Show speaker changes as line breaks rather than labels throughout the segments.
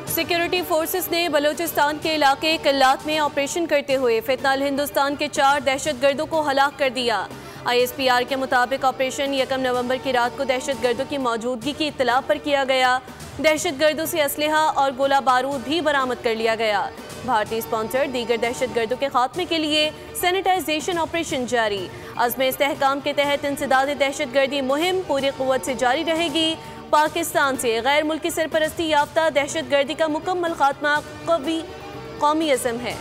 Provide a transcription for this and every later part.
Security forces ने बलूचिस्तान के इलाके कल्लात में ऑपरेशन करते हुए फितनाल हिंदुस्तान के 4 दहशतगर्दों को हलाक कर दिया। ISPR के मुताबिक ऑपरेशन 1 नवंबर की रात को दहशतगर्दों की मौजूदगी की इत्तला पर किया गया। दहशतगर्दों से असलहा और गोला बारूद भी बरामद कर लिया गया। भारतीय स्पॉन्सर दीगर दहशतगर्दों के खात्मे के लिए सैनिटाइजेशन ऑपरेशन जारी। अज़्म इस्तेहकाम के तहत इंसदाद दहशतगर्दी मुहिम पूरी क़ुव्वत से जारी रहेगी। पाकिस्तान से गैर मुल्की सरपरस्ती याफ्ता दहशतगर्दी का मुकम्मल खात्मा कौमी अज़्म है।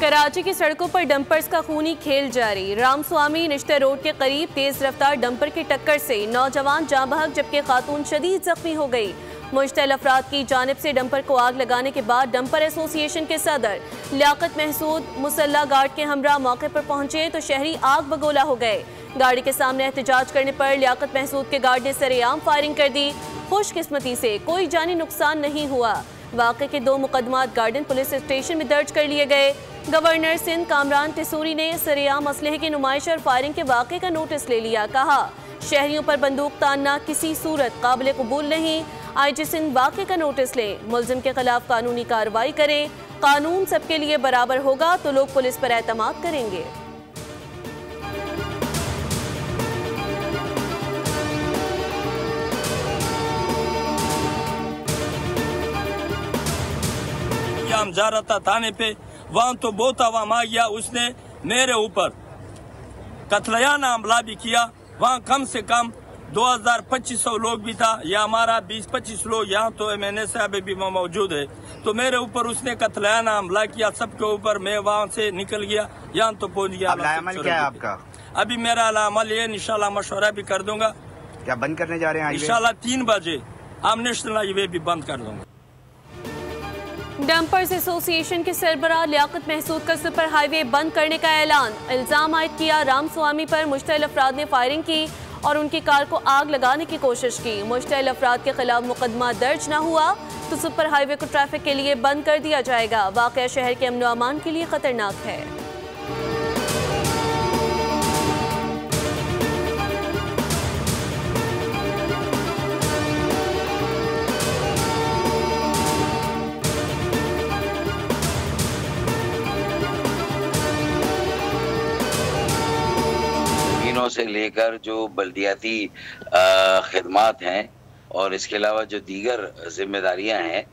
कराची की सड़कों पर डंपर्स का खूनी खेल जारी। रामस्वामी निश्ता रोड के करीब तेज रफ्तार डंपर की टक्कर से नौजवान जाँ बहक जबकि खातून शदीद जख्मी हो गई। मुश्तल अफराद की जानिब से डंपर को आग लगाने के बाद डंपर एसोसिएशन के सदर लियाकत महसूद मुसल्ला गार्ड के हमरा मौके पर पहुंचे तो शहरी आग बगोला हो गए। गाड़ी के सामने एहतजाज करने पर लियाकत महसूद के गार्ड ने सरेआम फायरिंग कर दी। खुशकिस्मती से कोई जानी नुकसान नहीं हुआ। वाक़े के 2 मुकदमात गार्डन पुलिस स्टेशन में दर्ज कर लिए गए। गवर्नर सिंध कामरान टिसूरी ने सरेआम असलहे की नुमाइश और फायरिंग के वाक़े का नोटिस ले लिया। कहा, शहरियों पर बंदूक तानना किसी सूरत काबिल कबूल नहीं। IG सिंध वाक़े का नोटिस लें, मुल्ज़िम के खिलाफ कानूनी कार्रवाई करें। कानून सबके लिए बराबर होगा तो लोग पुलिस पर एतमाद करेंगे।
हम जा रहा था थाने पे, वहाँ तो बहुत आवाम आ गया। उसने मेरे ऊपर कत्लेआना हमला भी किया। वहाँ कम से कम 2500 लोग भी था, या हमारा 20-25 लोग यहाँ तो MNA साहब भी मौजूद है। तो मेरे ऊपर उसने कत्लेआना हमला किया सबके ऊपर। मैं वहाँ से निकल गया, यहाँ तो पहुँच गया।
अमल क्या है आपका?
अभी मेरा अमल ये इंशाल्लाह मशवरा भी कर दूंगा।
क्या बंद करने जा रहे हैं?
इंशाल्लाह 3 बजे हम नेशनल हाईवे भी बंद कर दूंगा।
डंपर्स एसोसिएशन के सरबराह लियाकत महसूद का सुपर हाईवे बंद करने का ऐलान। इल्जाम आयद किया रामस्वामी पर मुश्तइल अफराद ने फायरिंग की और उनकी कार को आग लगाने की कोशिश की। मुश्तइल अफराद के खिलाफ मुकदमा दर्ज न हुआ तो सुपर हाईवे को ट्रैफिक के लिए बंद कर दिया जाएगा। वाक़या शहर के अमन व अमान के लिए खतरनाक है।
से लेकर जो बल्दियाती खिदमात हैं और इसके अलावा जो दीगर जिम्मेदारियां हैं,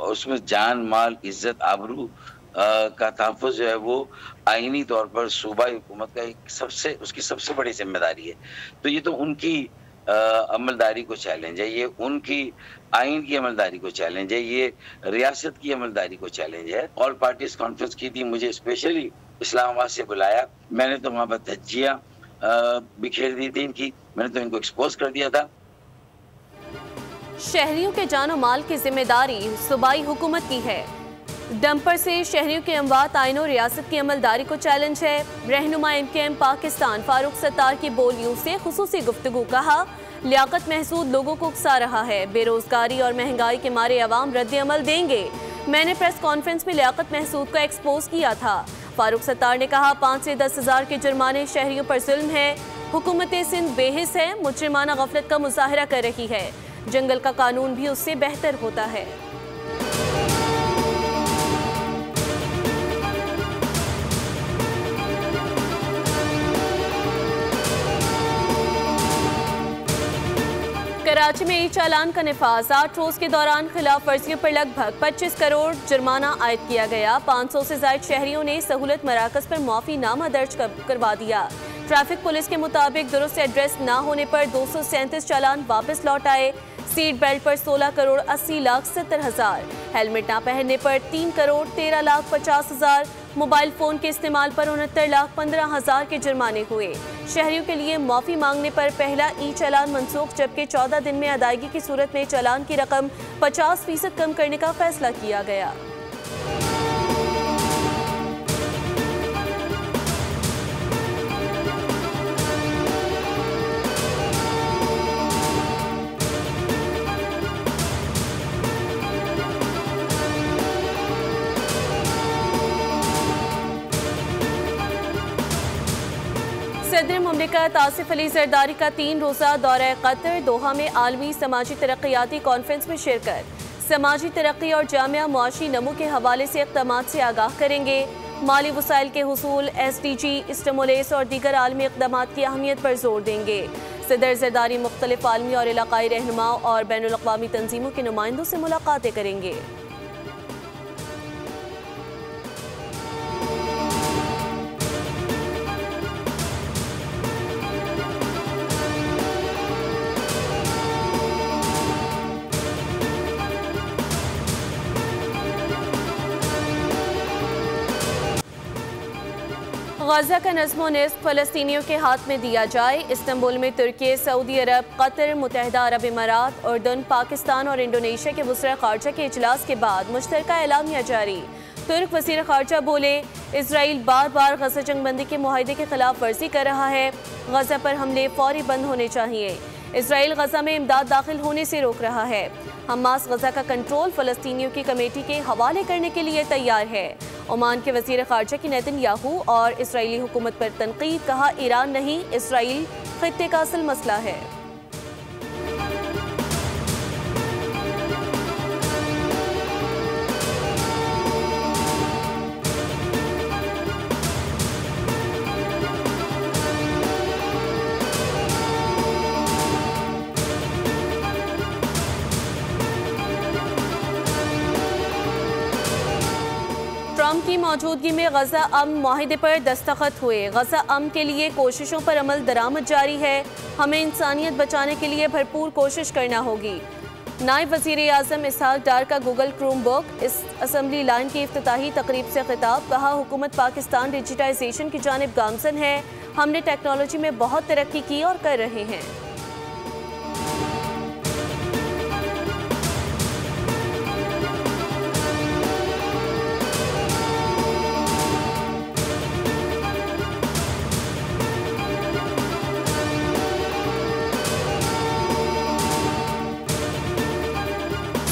उसमें जान माल इज्जत आबरू का तहफ़्फ़ुज़ जो है वो आईनी तौर पर सूबाई हुकूमत का उसकी सबसे बड़ी जिम्मेदारी है। तो ये तो उनकी अमलदारी को चैलेंज है, ये उनकी आइन की अमलदारी को चैलेंज है, ये रियासत की अमलदारी को चैलेंज है। ऑल पार्टीज कॉन्फ्रेंस की थी, मुझे स्पेशली इस्लामाबाद से बुलाया। मैंने तो वहाँ पर धज्जियाँ बिखेर दी थी इनकी, मैंने तो इनको एक्सपोज कर दिया था।
शहरियों के जानो माल की जिम्मेदारी सूबाई हुकूमत की है। डंपर से शहरियों के अमवात आइन और रियासत की अमलदारी को चैलेंज है। रहनुमा MKM पाकिस्तान फारूक सत्तार की बोल न्यूज से खुसूसी गुफ्तगू। कहा, लियाकत महसूद लोगों को उकसा रहा है। बेरोजगारी और महंगाई के मारे अवाम रद्द अमल देंगे। मैंने प्रेस कॉन्फ्रेंस में लियाकत महसूद को एक्सपोज किया था। फारूक सत्तार ने कहा, 5 से 10 हज़ार के जुर्माने शहरियों पर जुल्म है। हुकूमत सिंध बेहिस है, मुजरिमाना गफलत का मुजाहरा कर रही है। जंगल का कानून भी उससे बेहतर होता है। कराची में ई-चालान का निफाज। 8 रोज के दौरान खिलाफ वर्जियों पर लगभग 25 करोड़ जुर्माना आयद किया गया। 500 से ज्यादा शहरियों ने सहूलत मराकज पर माफीनामा दर्ज करवा दिया। ट्रैफिक पुलिस के मुताबिक दुरुस्त एड्रेस न होने पर 237 चालान वापस लौट आए। सीट बेल्ट पर 16 करोड़ 80 लाख 70 हजार, हेलमेट न पहनने पर 3 करोड़ 13 लाख 50 हजार, मोबाइल फोन के इस्तेमाल पर 69 लाख 15 हजार के जुर्माने हुए। शहरियों के लिए माफी मांगने पर पहला ई-चालान मनसूख, जबकि 14 दिन में अदायगी की सूरत में चालान की रकम 50% कम करने का फैसला किया गया। सदर मुमलिकत आसिफ अली जरदारी का 3 रोज़ा दौरा कतर, दोहा में आलमी समाजी तरक्याती कॉन्फ्रेंस में शिरकत। समाजी तरक्की और जामिया मुआशी नमू के हवाले से इक़दामात से आगाह करेंगे। माली वसाइल के हुसूल, SDG, स्टिमुलस और दीगर आलमी इक़दामात की अहमियत पर जोर देंगे। सदर जरदारी मुख्तलिफ आलमी और इलाकाई रहनुमाओं और बैनुल अक़वामी तंजीमों के नुमाइंदों से मुलाकातें करेंगे। गजा का नज़्मो निस्फ़ फ़लस्तीनियों के हाथ में दिया जाए। इस्तांबुल में तुर्की, सऊदी अरब, कतर, मुत्तहिदा अरब इमारात, उर्दन, पाकिस्तान और इंडोनेशिया के वज़ीर ख़ारजा के इजलास के बाद मुश्तरका एलामिया जारी। तुर्क वज़ीर ख़ारजा बोले, इसराइल बार बार गजा जंगबंदी के मुआहदे की खिलाफ वर्जी कर रहा है। गजा पर हमले फौरी बंद होने चाहिए। इसराइल गजा में इमदाद दाखिल होने से रोक रहा है। हमास गजा का कंट्रोल फ़लस्तीनियों की कमेटी के हवाले करने के लिए तैयार है। ओमान के वज़ीर ख़ारजा की नेतन्याहू और इसराइली हुकूमत पर तनकीद, कहा ईरान नहीं इसराइल ख़ित्ते का असल मसला है। ट्रंप की मौजूदगी में गजा अमन मुआहिदे पर दस्तखत हुए। गजा अमन के लिए कोशिशों पर अमल दरामद जारी है। हमें इंसानियत बचाने के लिए भरपूर कोशिश करना होगी। नायब वज़ीर आज़म इसहाक डार का गूगल क्रोम बुक इस असम्बली लाइन की इफ्तिताही तकरीब से खिताब, कहा हुकूमत पाकिस्तान डिजिटाइजेशन की जानिब गामज़न है। हमने टेक्नोलॉजी में बहुत तरक्की की और कर रहे हैं।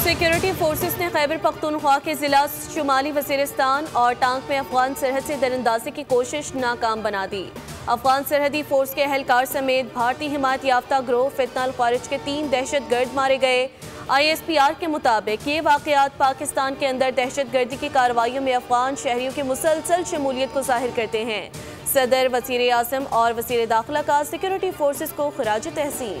सिक्योरिटी फोर्सेस ने खैबर पख्तूनख्वा के जिला शुमाली वज़ीरिस्तान और टांक में अफगान सरहद से दरअंदाजी की कोशिश नाकाम बना दी। अफगान सरहदी फोर्स के अहलकार समेत भारतीय हिमायत याफ्ता ग्रोह फितना अल ख़ारिज के 3 दहशतगर्द मारे गए। ISPR के मुताबिक ये वाक़यात पाकिस्तान के अंदर दहशतगर्दी की कार्रवाइयों में अफगान शहरियों की मुसलसल शमूलियत को ज़ाहिर करते हैं। सदर, वज़ीर आज़म और वज़ीर दाखिला का सिक्योरिटी फोर्सेस को खराज तहसीन।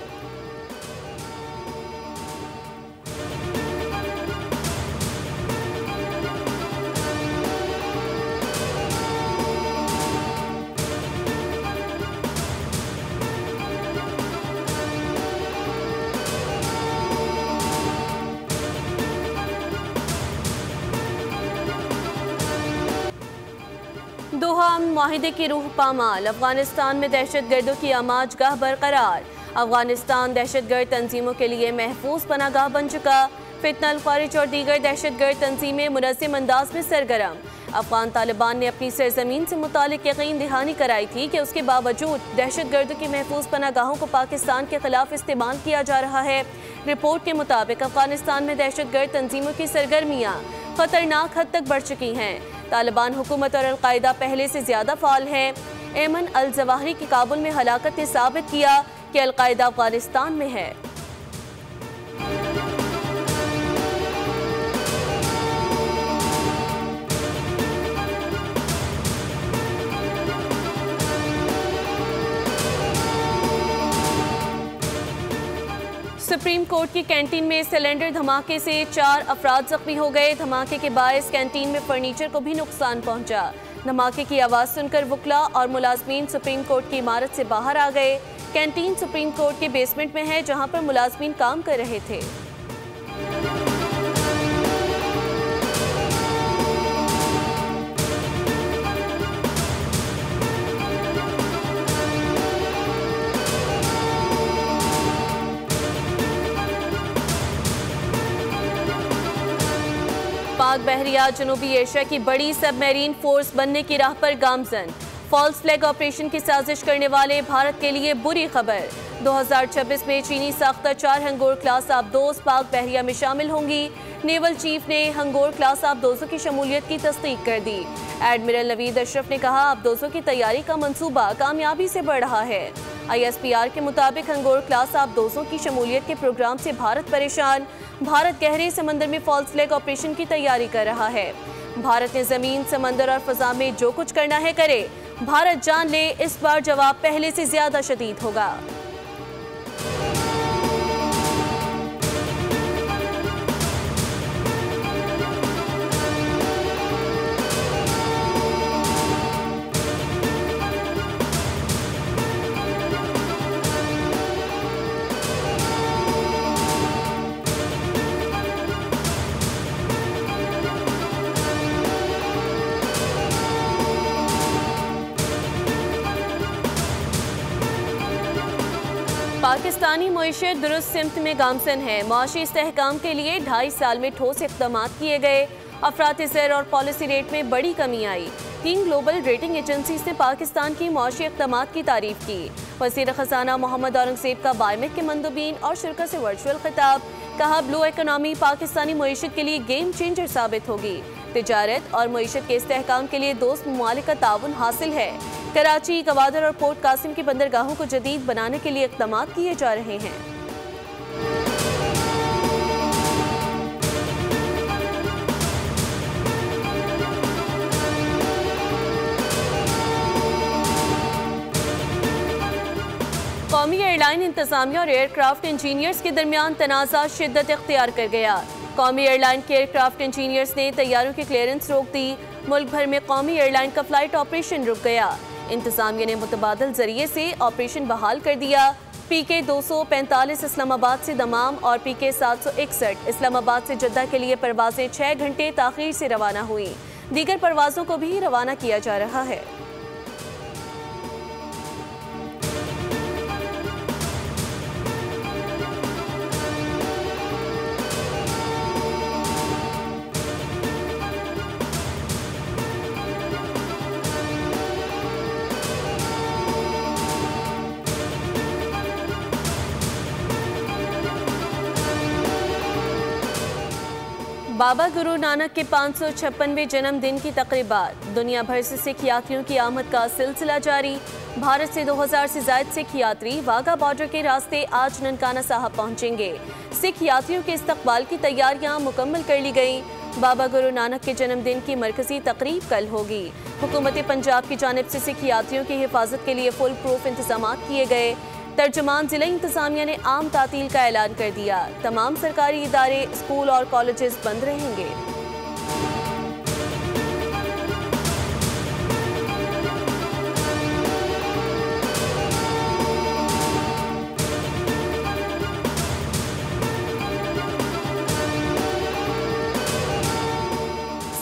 दोहा मुआहिदे की रूह पामाल, अफगानिस्तान में दहशतगर्दों की आमाजगाह बरकरार। अफगानिस्तान दहशतगर्द तंजीमों के लिए महफूज पनागाह बन चुका। फितना अल ख़ारिज और दीगर दहशतगर्द तंजीमें मुनज़्ज़म अंदाज में सरगर्म। अफगान तालिबान ने अपनी सरजमीन से मुतालिक यकीन दहानी कराई थी कि उसके बावजूद दहशतगर्दों की महफूज पनागाहों को पाकिस्तान के खिलाफ इस्तेमाल किया जा रहा है। रिपोर्ट के मुताबिक अफगानिस्तान में दहशतगर्द तंजीमों की सरगर्मियाँ खतरनाक हद तक बढ़ चुकी हैं। तालिबान हुकूमत और अलकायदा पहले से ज्यादा फाल है। एमन अल जवाहरी की काबुल में हलाकत ने साबित किया कि अलकायदा अफगानिस्तान में है। सुप्रीम कोर्ट की कैंटीन में सिलेंडर धमाके से 4 अफराद जख्मी हो गए। धमाके के बायस कैंटीन में फर्नीचर को भी नुकसान पहुंचा। धमाके की आवाज़ सुनकर वकला और मुलाजमीन सुप्रीम कोर्ट की इमारत से बाहर आ गए। कैंटीन सुप्रीम कोर्ट के बेसमेंट में है, जहां पर मुलाजमीन काम कर रहे थे। पाक बहरिया जनूबी एशिया की बड़ी सबमरीन फोर्स बनने की राह पर गामजन। फॉल्स फ्लैग ऑपरेशन की साजिश करने वाले भारत के लिए बुरी खबर। 2026 में चीनी साख्ता 4 हंगोर क्लास आबदोज पाक बहरिया में शामिल होंगी। नेवल चीफ ने हंगोर क्लास आबदोजों की शमूलियत की तस्दीक कर दी। एडमिरल नवीद अशरफ ने कहा, आबदोजों की तैयारी का मंसूबा कामयाबी से बढ़ रहा है। ISPR के मुताबिक हंगोर क्लास आबदोजों की शमूलियत के प्रोग्राम से भारत परेशान। भारत गहरे समंदर में फॉल्स फ्लैग ऑपरेशन की तैयारी कर रहा है। भारत ने जमीन, समंदर और फजा में जो कुछ करना है करे। भारत जान ले, इस बार जवाब पहले से ज्यादा शदीद होगा। पाकिस्तानी मईशत दुरुस्त सिमत में गामसन है। मुआशी इस्तेहकाम के लिए 2.5 साल में ठोस इक़दाम किए गए। अफरात ज़र और पॉलिसी रेट में बड़ी कमी आई। 3 ग्लोबल रेटिंग एजेंसीज ने पाकिस्तान की मुआशी इक़दाम की तारीफ की। वज़ीर ख़जाना मोहम्मद औरंगज़ेब का बायमिक के मंदूबीन और शुरा से वर्चुअल खिताब। कहा, ब्लू इकोनॉमी पाकिस्तानी मईशत के लिए गेम चेंजर साबित होगी। तिजारत और मईशत के इस्तेहकाम के लिए दोस्त ममालिक का ताउन हासिल है। कराची, गवादर और पोर्ट कासिम की बंदरगाहों को जदीद बनाने के लिए इक़दाम किए जा रहे हैं। कौमी एयरलाइन इंतजामिया और एयरक्राफ्ट इंजीनियर्स के दरमियान तनाज़ा शिद्दत इख्तियार कर गया। कौमी एयरलाइन के एयरक्राफ्ट इंजीनियर्स ने तैयारों की क्लियरेंस रोक दी। मुल्क भर में कौमी एयरलाइन का फ्लाइट ऑपरेशन रुक गया। इंतजामिया ने मुतबादल जरिए से ऑपरेशन बहाल कर दिया। PK 245 इस्लामाबाद से दमाम और PK 761 इस्लामाबाद से जद्दा के लिए परवाजें 6 घंटे ताख़ीर से रवाना हुई। दीगर परवाजों को भी रवाना किया जा रहा है। बाबा गुरु नानक के 556वें जन्मदिन की तकरीबात। दुनिया भर से सिख यात्रियों की आमद का सिलसिला जारी। भारत से 2000 से ज्यादा सिख यात्री वाघा बॉर्डर के रास्ते आज ननकाना साहब पहुंचेंगे। सिख यात्रियों के इस्तकबाल की तैयारियां मुकम्मल कर ली गई। बाबा गुरु नानक के जन्मदिन की मरकजी तकरीब कल होगी। हुकूमत पंजाब की जानिब से सिख यात्रियों की हिफाजत के लिए फुल प्रूफ इंतजाम किए गए। तर्जुमान जिला इंतजामिया ने आम तातील का ऐलान कर दिया। तमाम सरकारी इदारे, स्कूल और कॉलेजेस बंद रहेंगे।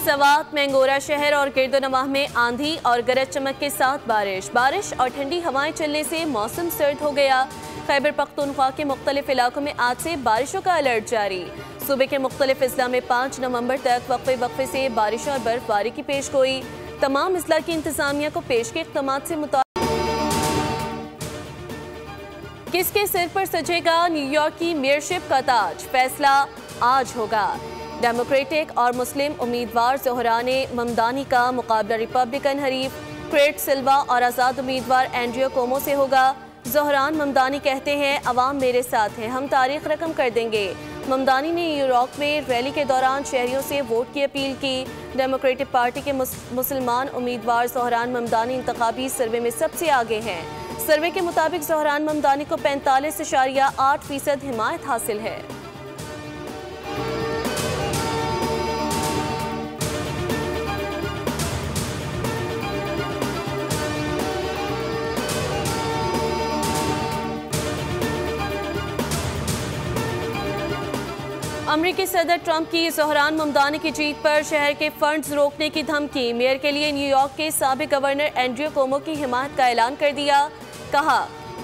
सवात, मैंगोरा शहर और गिरदोनवाह में आंधी और गरज चमक के साथ बारिश और ठंडी हवाएं चलने से मौसम सर्द हो गया। खैबर पख्तूनख्वा के मुख्तलिफ इलाकों में आज से बारिशों का अलर्ट जारी। सूबे के मुख्तलिफ अजला में 5 नवंबर तक वक्फे से बारिश और बर्फबारी की पेशगोई। तमाम अजला की इंतजामिया को पेश के इक़दाम से किसके सिर पर सजेगा न्यूयॉर्क की मेयरशिप का ताज, फैसला आज होगा। डेमोक्रेटिक और मुस्लिम उम्मीदवार ज़ोहरान ममदानी का मुकाबला रिपब्लिकन हरीफ क्रेट सिल्वा और आज़ाद उम्मीदवार एंड्रियो कोमो से होगा। ज़ोहरान ममदानी कहते हैं, अवाम मेरे साथ है, हम तारीख रकम कर देंगे। ममदानी ने न्यूयॉर्क में रैली के दौरान शहरियों से वोट की अपील की। डेमोक्रेटिक पार्टी के मुसलमान उम्मीदवार ज़ोहरान ममदानी इंतखाबी सर्वे में सबसे आगे हैं। सर्वे के मुताबिक ज़ोहरान ममदानी को 45.8% हिमायत हासिल है। अमरीकी सदर ट्रंप की ज़ोहरान ममदानी की जीत पर शहर के फंड्स रोकने की धमकी। मेयर के लिए न्यूयॉर्क के साबिक गवर्नर एंड्रियो कोमो की हिमायत का ऐलान कर दिया। कहा,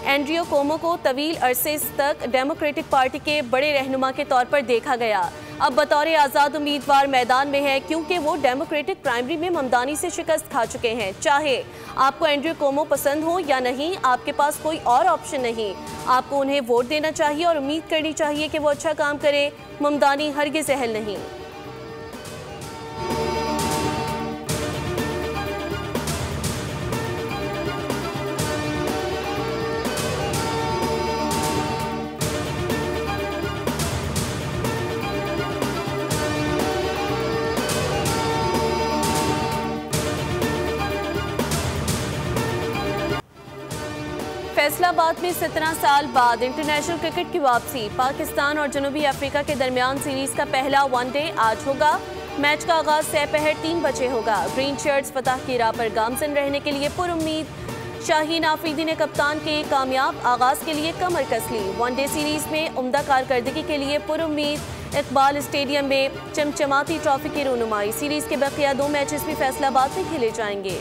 एंड्रियो कोमो को तवील अरसे तक डेमोक्रेटिक पार्टी के बड़े रहनुमा के तौर पर देखा गया। अब बतौर आज़ाद उम्मीदवार मैदान में है, क्योंकि वो डेमोक्रेटिक प्राइमरी में ममदानी से शिकस्त खा चुके हैं। चाहे आपको एंड्रयू कोमो पसंद हो या नहीं, आपके पास कोई और ऑप्शन नहीं। आपको उन्हें वोट देना चाहिए और उम्मीद करनी चाहिए कि वो अच्छा काम करे। ममदानी हरगिज़ अहल नहीं। फैसलाबाद में 17 साल बाद इंटरनेशनल क्रिकेट की वापसी। पाकिस्तान और जनूबी अफ्रीका के दरमियान सीरीज का पहला वनडे आज होगा। मैच का आगाज दोपहर 3 बजे होगा। ग्रीन शर्ट्स फतह की राह पर गामजन रहने के लिए पुरुम्मीद। शाहीन आफरीदी ने कप्तान के कामयाब आगाज के लिए कमर कस ली। वनडे सीरीज में उम्दा कारकर्दगी के लिए पुरुम्मीद इकबाल स्टेडियम में चमचमाती ट्रॉफी की रूनुमाई। सीरीज के बकिया 2 मैचेस भी फैसलाबाद में खेले जाएंगे।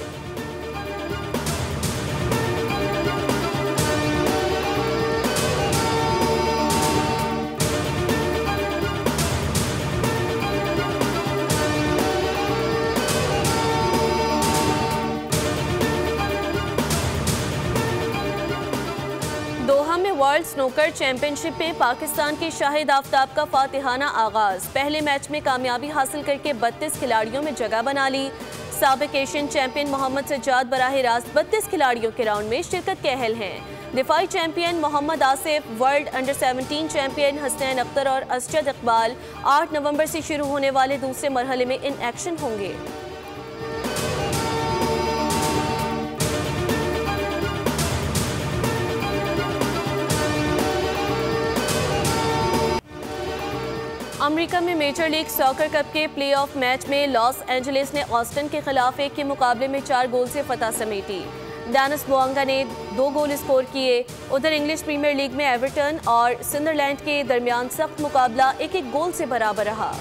दोहा में वर्ल्ड स्नूकर चैंपियनशिप में पाकिस्तान की शाहिद आफ्ताब का फातिहाना आगाज। पहले मैच में कामयाबी हासिल करके 32 खिलाड़ियों में जगह बना ली। साबिक एशियन चैंपियन मोहम्मद सज्जाद बराह रास्त 32 खिलाड़ियों के राउंड में शिरकत के अहल हैं। दिफाई champion Mohammad Asif, world under 17 champion Hasnain Akhtar और असजद इकबाल 8 नवंबर से शुरू होने वाले दूसरे मरहले में इन एक्शन होंगे। अमेरिका में मेजर लीग सॉकर कप के प्लेऑफ मैच में लॉस एंजलिस ने ऑस्टिन के खिलाफ 1 के मुकाबले में 4 गोल से फतह समेटी। डेनिस बोआंगा ने 2 गोल स्कोर किए। उधर इंग्लिश प्रीमियर लीग में एवर्टन और सनडरलैंड के दरमियान सख्त मुकाबला 1-1 गोल से बराबर रहा।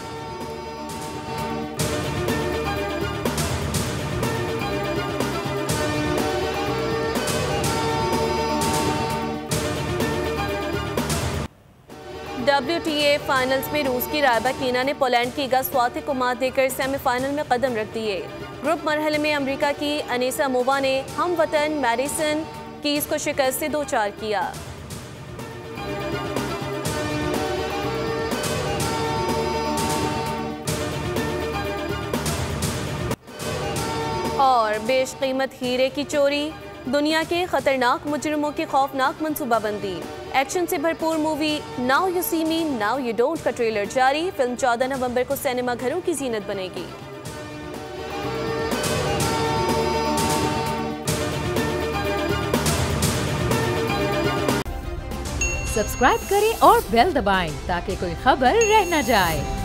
WTA फाइनल्स में रूस की रायबाकीना ने पोलैंड की इगा स्वातिक को मात देकर सेमीफाइनल में कदम रख दिए। ग्रुप मरहले में अमेरिका की अनीसामोवा ने हम वतन मैडिसन कीज को शिकस्त से 2-4 किया। और बेशकीमत हीरे की चोरी, दुनिया के खतरनाक मुजरिमों की खौफनाक मंसूबाबंदी। एक्शन से भरपूर movie now you see me now you don't का ट्रेलर जारी। फिल्म 14 नवंबर को सिनेमा घरों की जीनत बनेगी।
सब्सक्राइब करें और बेल दबाएं ताकि कोई खबर रह न जाए।